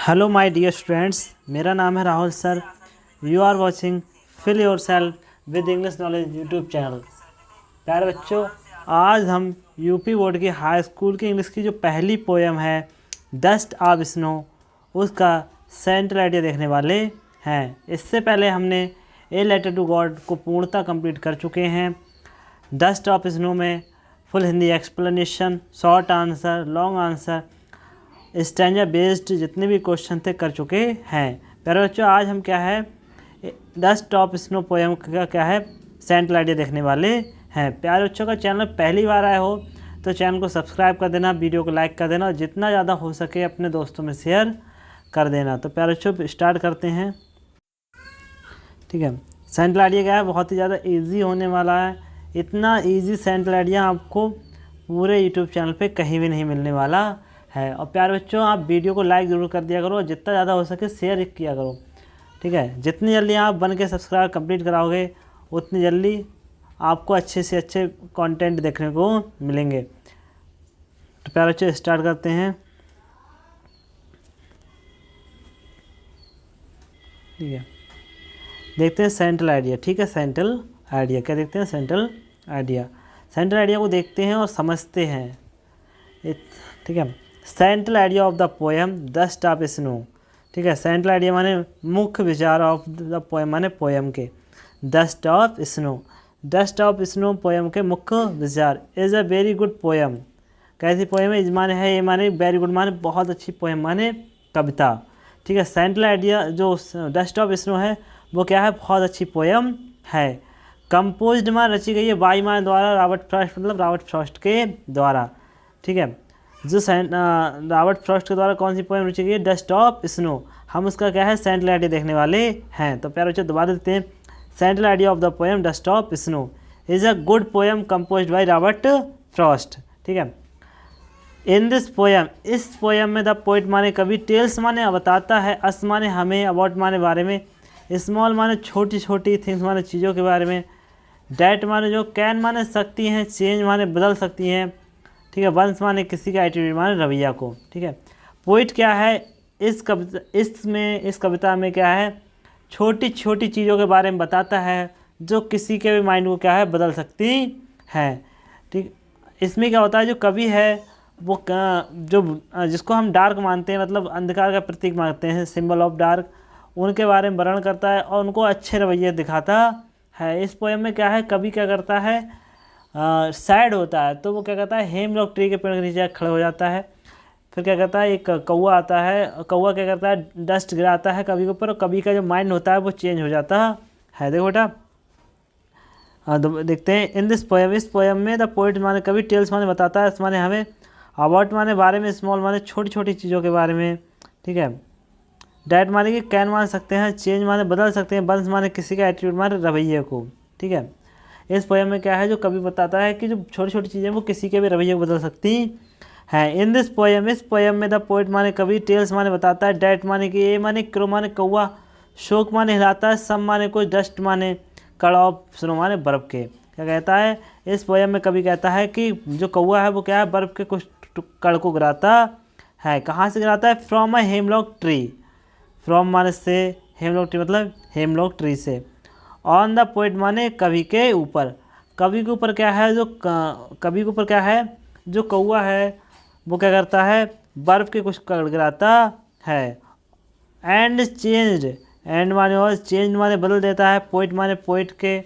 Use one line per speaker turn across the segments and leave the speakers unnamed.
Hello my dear students, मेरा नाम है Rahul sir. You are watching fill yourself with English knowledge YouTube channel. प्यारे बच्चों, आज हम यूपी बोर्ड की हाई स्कूल की इंग्लिश की जो पहली पोएम है डस्ट ऑफ स्नो, उसका सेंट्रल आइडिया देखने वाले हैं। इससे पहले हमने ए लेटर टू गॉड को पूर्णतः कंप्लीट कर चुके हैं। डस्ट ऑफ स्नो में full Hindi explanation, short answer, long answer, stanza based जितने भी क्वेश्चन थे कर चुके हैं। प्यारे बच्चों, आज हम क्या है डस्ट ऑफ स्नो पोएम का क्या है सेंट्रल आइडिया देखने वाले हैं। प्यारे बच्चों का चैनल पहली बार आए हो तो चैनल को सब्सक्राइब कर देना, वीडियो को लाइक कर देना और जितना ज़्यादा हो सके अपने दोस्तों में शेयर कर देना। तो प्यारे बच्चों स्टार्ट करते हैं। ठीक है, सेंट्रल आइडिया क्या है, बहुत ही ज़्यादा ईजी होने वाला है। इतना ईजी सेंट्रल आइडिया आपको पूरे यूट्यूब चैनल पे कहीं भी नहीं मिलने वाला है। और प्यारे बच्चों, आप वीडियो को लाइक ज़रूर कर दिया करो और जितना ज़्यादा हो सके शेयर किया करो। ठीक है, जितनी जल्दी आप बन के सब्सक्राइब कंप्लीट कराओगे उतनी जल्दी आपको अच्छे से अच्छे कंटेंट देखने को मिलेंगे। तो प्यारे बच्चों स्टार्ट करते हैं। ठीक है, देखते हैं सेंट्रल आइडिया। ठीक है, सेंट्रल आइडिया क्या देखते हैं, सेंट्रल आइडिया। सेंट्रल आइडिया को देखते हैं और समझते हैं। ठीक है, central idea of the poem dust of snow. ठीक है, सेंट्रल आइडिया माने मुख्य विचार ऑफ द पोएम माने पोएम के। Dust of snow, dust of snow poem के मुख्य विचार। Is a very good poem, कैसी पोएम है, इज माने है, ये माने वेरी गुड माने बहुत अच्छी पोएम माने कविता। ठीक है, सेंट्रल आइडिया जो डस्ट ऑफ स्नो है वो क्या है, बहुत अच्छी पोएम है। कंपोज्ड माने रची गई है, बाई माने द्वारा, रॉबर्ट फ्रॉस्ट मतलब रॉबर्ट फ्रॉस्ट के द्वारा। ठीक है, जो रॉबर्ट फ्रॉस्ट के द्वारा कौन सी पोएम रची गई है, डस्ट ऑफ स्नो। हम उसका क्या है सेंट्रल आइडिया देखने वाले हैं। तो प्यारे बच्चों दोबारा देते हैं। Central idea of the poem dust of snow is a good poem composed by Robert Frost. ठीक है, इन दिस पोएम, इस पोएम में द पोइट माने कवि, टेल्स माने बताता है, अस माने हमें, अबाउट माने बारे में, स्मॉल माने छोटी छोटी, थिंग्स माने चीज़ों के बारे में, डैट माने जो, कैन माने सकती हैं, चेंज माने बदल सकती हैं। ठीक है, वंस माने किसी का, एटीट्यूड माने रवैया को। ठीक है, पोइट क्या है, इस कविता में क्या है, छोटी छोटी चीज़ों के बारे में बताता है जो किसी के भी माइंड को क्या है बदल सकती हैं। ठीक, इसमें क्या होता है, जो कवि है वो जो जिसको हम डार्क मानते हैं, मतलब अंधकार का प्रतीक मानते हैं, सिंबल ऑफ डार्क, उनके बारे में वर्णन करता है और उनको अच्छे रवैये दिखाता है। इस पोएम में क्या है, कवि क्या करता है, सैड होता है तो वो क्या कहता है, हेमलॉक ट्री के पेड़ के नीचे खड़े हो जाता है। फिर क्या कहता है, एक कौवा आता है, कौवा क्या करता है, डस्ट गिराता है कवि के ऊपर और कवि का जो माइंड होता है वो चेंज हो जाता है। देखो बेटा, देखते हैं। इन दिस पोएम, इस पोएम में द पोइट माने कवि, टेल्स माने बताता है, माने हमें, अबाउट माने बारे में, स्मॉल माने छोटी छोटी चीज़ों के बारे में। ठीक है, डैट माने कि कैन मान सकते हैं, चेंज माने बदल सकते हैं, बंस माने किसी का, एटीट्यूड माने रवैये को। ठीक है, इस पोएम में क्या है, जो कवि बताता है कि जो छोटी छोटी चीज़ें वो किसी के भी रवैये को बदल सकती हैं। इन दिस पोएम, इस पोएम में द पोइट माने कवि, टेल्स माने बताता है, डैट माने कि, ए माने क्रो माने कौवा, शोक माने हिलाता है, सम माने कोई, डस्ट माने कड़ा ऑफ स्नो माने बर्फ़ के। क्या कहता है, इस पोएम में कवि कहता है कि जो कौवा है वो क्या है, बर्फ़ के कुछ कण को गिराता है। कहाँ से गिराता है, from a hemlock tree, from माने से, हेमलॉक ट्री मतलब हेमलॉक ट्री से। ऑन द पोइट माने कवि के ऊपर, कवि के ऊपर क्या है, जो कवि के ऊपर क्या है, जो कौवा है वो क्या करता है, बर्फ़ के कुछ कण गिराता है। एंड चेंज्ड, एंड माने और, चेंज माने बदल देता है, पोइट माने पोइट के,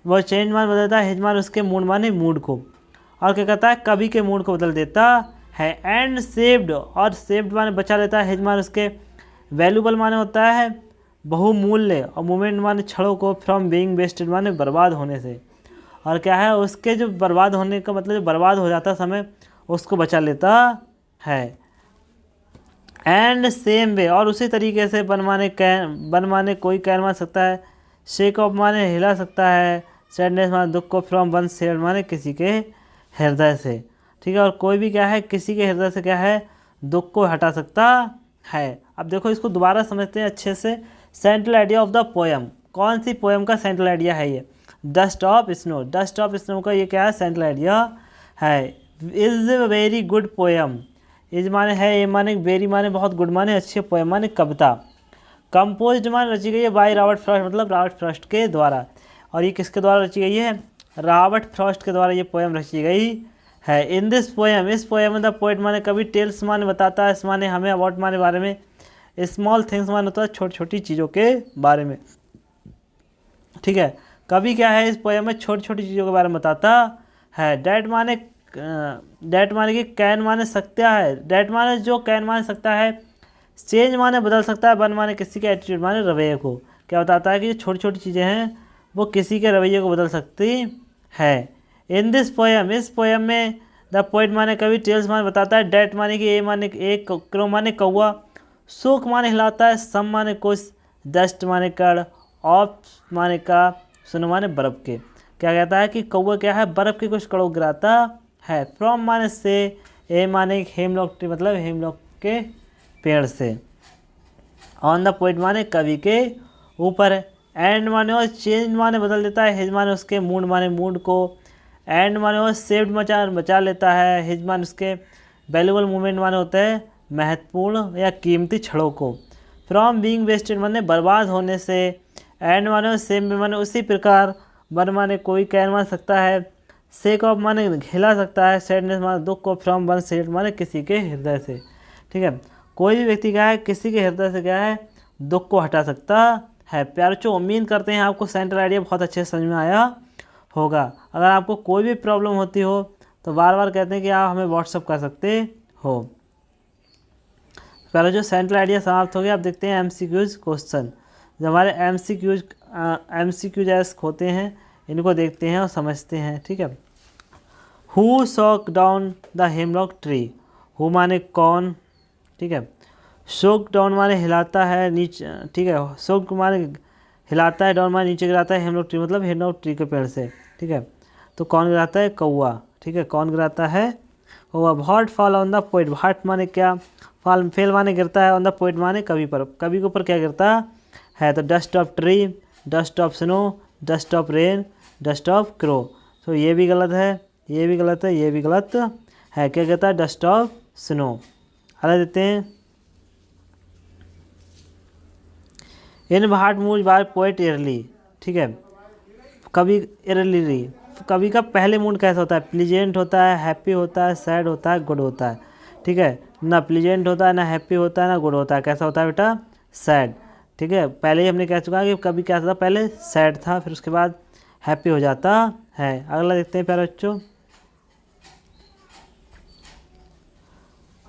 वो चेंज माने बदल देता है, हिज माने उसके, मूड माने मूड को, और क्या कहता है कवि के मूड को बदल देता है। एंड सेव्ड, और सेव्ड माने बचा लेता है, हिज माने उसके, वैल्यूबल माने होता है बहुमूल्य, और मूवमेंट माने क्षणों को, फ्रॉम बीइंग वेस्टेड माने बर्बाद होने से, और क्या है उसके जो बर्बाद होने का मतलब जो बर्बाद हो जाता समय उसको बचा लेता है। एंड सेम वे, और उसी तरीके से बन माने कोई कैन मान सकता है, शेक ऑफ माने हिला सकता है, सैडनेस माने दुख को, फ्रॉम वन शेयर माने किसी के हृदय से। ठीक है, और कोई भी क्या है किसी के हृदय से क्या है दुख को हटा सकता है। अब देखो इसको दोबारा समझते हैं अच्छे से। Central idea of the poem, कौन सी पोएम का सेंट्रल आइडिया है ये, dust of snow. Dust of snow का ये क्या है, सेंट्रल आइडिया है। Is a very good poem, is माने है, ए माने वेरी माने बहुत, गुड माने अच्छे, पोएम माने कविता। कंपोज्ड माने रची गई है बाय रॉबर्ट फ्रॉस्ट, मतलब रॉबर्ट फ्रॉस्ट के द्वारा। और ये किसके द्वारा रची गई है? रॉबर्ट फ्रॉस्ट के द्वारा ये पोएम रची गई है। इन दिस पोएम, इस पोएम में द पोएट माने कवि, टेल्स माने बताता है, इस माने हमें, अबाउट माने बारे में, स्मॉल थिंग्स माने होता है छोटी छोटी चीज़ों के बारे में। ठीक है, कवि क्या है इस पोएम में छोटी छोटी चीज़ों के बारे में बताता है। डैट माने कि कैन माने सकता है, डैट माने जो, कैन माने सकता है, चेंज माने बदल सकता है, बन माने किसी के एटीट्यूड माने रवैये को। क्या बताता है कि छोटी छोटी चीज़ें हैं वो किसी के रवैये को बदल सकती है। इन दिस पोएम, इस पोएम में द पोएट माने कवि, टेल्स माने बताता है, डैट माने कि, ए माने एक, क्रो माने कौआ, शोक माने हिलाता है, सम माने कुछ, डस्ट माने कण, ऑफ माने का, सुनो माने बर्फ़ के। क्या कहता है कि कौआ क्या है, बर्फ़ के कुछ कणों गिराता है। फ्रॉम माने से, ए माने हेमलॉक ट्री, मतलब हेमलॉक के पेड़ से। ऑन द पोएट माने कवि के ऊपर। एंड माने और चेंज माने बदल देता है, हिज माने उसके, मूड माने मूड को, एंड माने और सेव्ड बचा लेता है, हिज माने उसके, वैल्यूबल मूवमेंट माने होता है महत्वपूर्ण या कीमती क्षणों को। फ्रॉम बीइंग वेस्टेड माने बर्बाद होने से, एंड माने और सेम माने उसी प्रकार, वन माने कोई, कैन मान सकता है, सेक ऑफ माने हिला सकता है, सैडनेस माने दुख को, फ्रॉम वन सेड माने किसी के हृदय से। ठीक है, कोई भी व्यक्ति क्या है किसी के हृदय से क्या है दुख को हटा सकता है। प्यारे बच्चों, उम्मीद करते हैं आपको सेंट्रल आइडिया बहुत अच्छे से समझ में आया होगा। अगर आपको कोई भी प्रॉब्लम होती हो तो बार बार कहते हैं कि आप हमें व्हाट्सअप कर सकते हो। पहले जो सेंट्रल आइडिया समाप्त हो गया, अब देखते हैं एमसीक्यूज क्वेश्चन। जो हमारे एमसीक्यूज ऐसे होते हैं इनको देखते हैं और समझते हैं। ठीक है, who shook down the hemlock tree, who माने कौन, ठीक है, शोक डाउन माने हिलाता है नीचे, ठीक है, शोक माने हिलाता है, डाउन माने नीचे गिराता है, हेमलॉक ट्री मतलब हेमलॉक ट्री के पेड़ से। ठीक है, तो कौन गिराता है? कौआ। ठीक है, कौन गिराता है? कौआ। What fall on the poet, what माने क्या, फॉल फेल माने गिरता है, ऑन द पोइट माने कवि पर, कवि के ऊपर क्या गिरता है? तो dust of tree, dust of snow, dust of rain, dust of crow. तो ये भी गलत है, ये भी गलत है, ये भी गलत है। क्या कहता है? Dust of snow. अगला देते हैं, in heart move by poet yearly. ठीक है, कवि ईयरली, कवि का पहले मूड कैसा होता है? प्लीजेंट होता है, हैप्पी होता है, सैड होता है, गुड होता है। ठीक है, ना प्लीजेंट होता है, ना हैप्पी होता है, ना गुड होता है। कैसा होता है बेटा? सैड। ठीक है, पहले ही हमने कह चुका है कि कवि क्या था, पहले सैड था, फिर उसके बाद हैप्पी हो जाता है। अगला देखते हैं प्यारे बच्चों,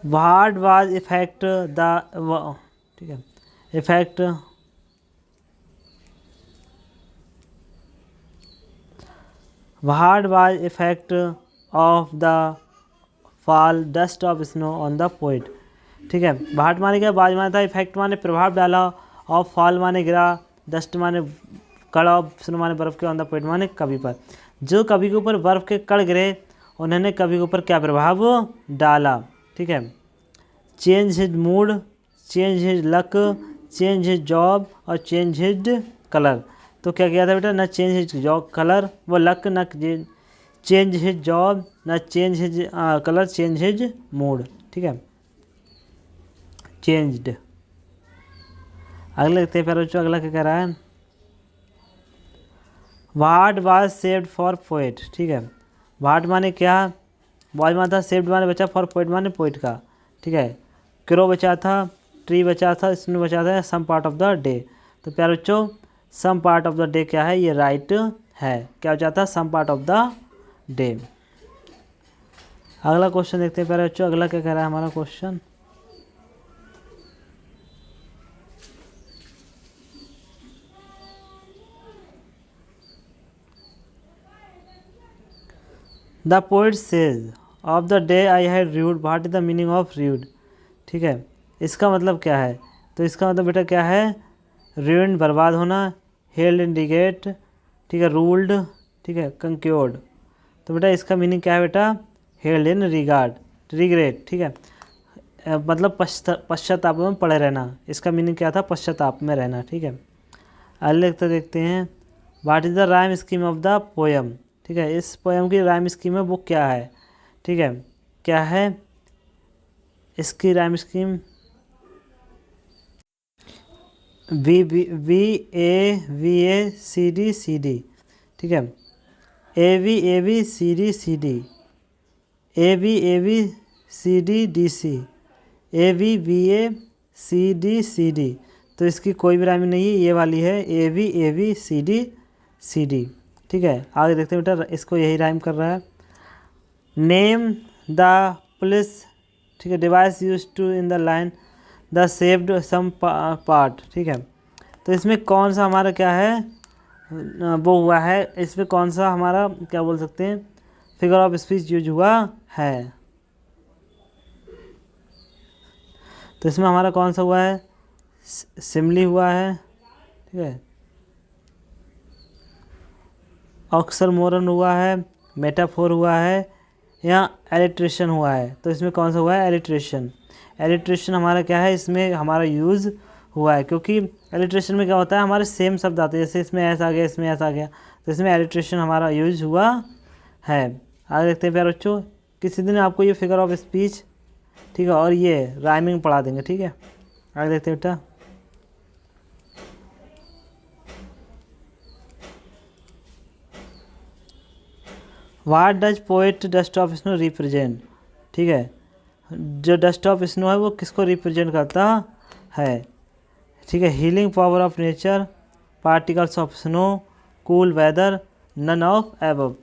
व्हाट वाज इफेक्ट द, ठीक है, effect what was effect of the fall dust of snow on the poet. ठीक है, व्हाट माने क्या, बाज माने था, इफेक्ट माने प्रभाव डाला, ऑफ फॉल माने गिरा, डस्ट माने कण, ऑफ स्नो माने बर्फ़ के, ऑन द पोइट माने कवि पर। जो कवि के ऊपर बर्फ़ के कण गिरे उन्होंने कवि के ऊपर क्या प्रभाव डाला? ठीक है, change his mood, change his luck, change his job और चेंज हिज कलर। तो क्या किया था बेटा? न चेंज हिज जॉब कलर, वो लक, न चेंज हिज जॉब, न change his colour, change his mood. ठीक है, चेंज्ड। अगले देखते हैं फिर बच्चों, अगला क्या कह रहा है? What was saved for poet. ठीक है, व्हाट माने क्या, वाज माने था, सेव्ड माने बचा, फॉर पोएट माने पोएट का। ठीक है, क्रो बचा था, ट्री बचा था, स्नो बचा था, some part of the day. तो प्यारे बच्चों, some part of the day क्या है? ये राइट है। क्या बचा था? Some part of the day. अगला क्वेश्चन देखते हैं प्यारे बच्चों, अगला क्या कह रहा है हमारा question? The poet sage of the day I had rude, what is the meaning of rude. ठीक है, इसका मतलब क्या है? तो इसका मतलब बेटा क्या है? र्यूइंड बर्बाद होना, हेल्ड इंडिकेट, ठीक है, रूल्ड, ठीक है, कंक्योर्ड। तो बेटा इसका मीनिंग क्या है बेटा? Held in regard, regret. ठीक है, मतलब पश्चाताप में पड़े रहना। इसका मीनिंग क्या था? पश्चाताप में रहना। ठीक है, अगले तो देखते हैं, what is the rhyme scheme of the poem. ठीक है, इस पोएम की राइम स्कीम है वो क्या है? ठीक है, क्या है? इसकी rhyme scheme V V A C D, ठीक है। A B C D A B C D C, A B A C D. तो इसकी कोई भी राइमिंग नहीं है, ये वाली है ए बी सी डी, ठीक है। आगे देखते हैं बेटा, इसको यही राइम कर रहा है। नेम द पुलिस, ठीक है, device use to in the line the saved some part, ठीक है। तो इसमें कौन सा हमारा क्या है वो हुआ है, इसमें कौन सा हमारा क्या बोल सकते हैं फिगर ऑफ स्पीच यूज हुआ है। तो इसमें हमारा कौन सा हुआ है, सिमली हुआ है, ठीक है, ऑक्सरमोरन हुआ है, मेटाफोर हुआ है, या एलिट्रेशन हुआ है। तो इसमें कौन सा हुआ है, एलिट्रेशन। एलिट्रेशन हमारा क्या है, इसमें हमारा यूज़ हुआ है, क्योंकि एलिट्रेशन में क्या होता है, हमारे सेम शब्द आते हैं, जैसे इसमें ऐसा आ गया, इसमें ऐसा आ गया, तो इसमें एलिट्रेशन हमारा यूज हुआ है। आगे देखते हैं प्यारे बच्चों, किसी दिन आपको ये फिगर ऑफ स्पीच, ठीक है, और ये राइमिंग पढ़ा देंगे, ठीक है। आगे देखते हैं बेटा, what does poet dust of snow represent, ठीक है। जो डस्ट ऑफ स्नो है वो किसको रिप्रेजेंट करता है, ठीक है। Healing power of nature, particles of snow, cool weather, none of above.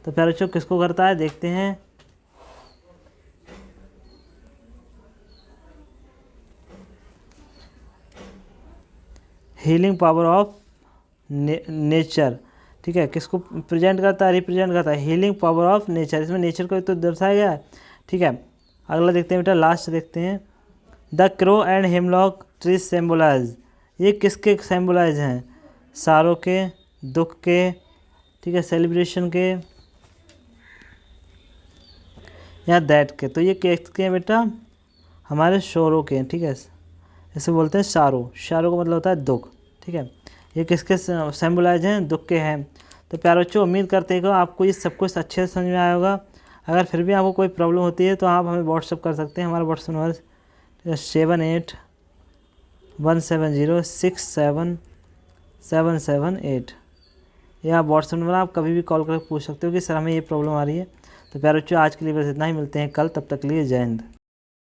तो प्यारे बच्चों किसको करता है, देखते हैं। हीलिंग पावर ऑफ नेचर, ठीक है, किसको प्रेजेंट करता है, रिप्रेजेंट करता है, हीलिंग पावर ऑफ नेचर। इसमें नेचर को तो दर्शाया गया है, ठीक है। अगला देखते हैं बेटा, लास्ट देखते हैं। The crow and hemlock trees symbolise, ये किसके सिम्बलाइज हैं, सारों के, दुख के, ठीक है, सेलिब्रेशन के, या दैट के। तो ये किसके हैं बेटा, हमारे शोरों के, ठीक है। इसे बोलते हैं शारो, शारो का मतलब होता है दुख, ठीक है। ये किसके सिम्बलाइज हैं, दुख के हैं। तो प्यारे बच्चों उम्मीद करते हैं कि आपको ये सब कुछ अच्छे से समझ में आया होगा। अगर फिर भी आपको कोई प्रॉब्लम होती है तो आप हमें व्हाट्सअप कर सकते हैं। हमारा व्हाट्सअप नंबर 7817067778, या व्हाट्सअप नंबर आप कभी भी कॉल करके पूछ सकते हो कि सर हमें ये प्रॉब्लम आ रही है। तो प्यारे बच्चों आज के लिए बस इतना ही, मिलते हैं कल, तब तक के लिए जय हिंद।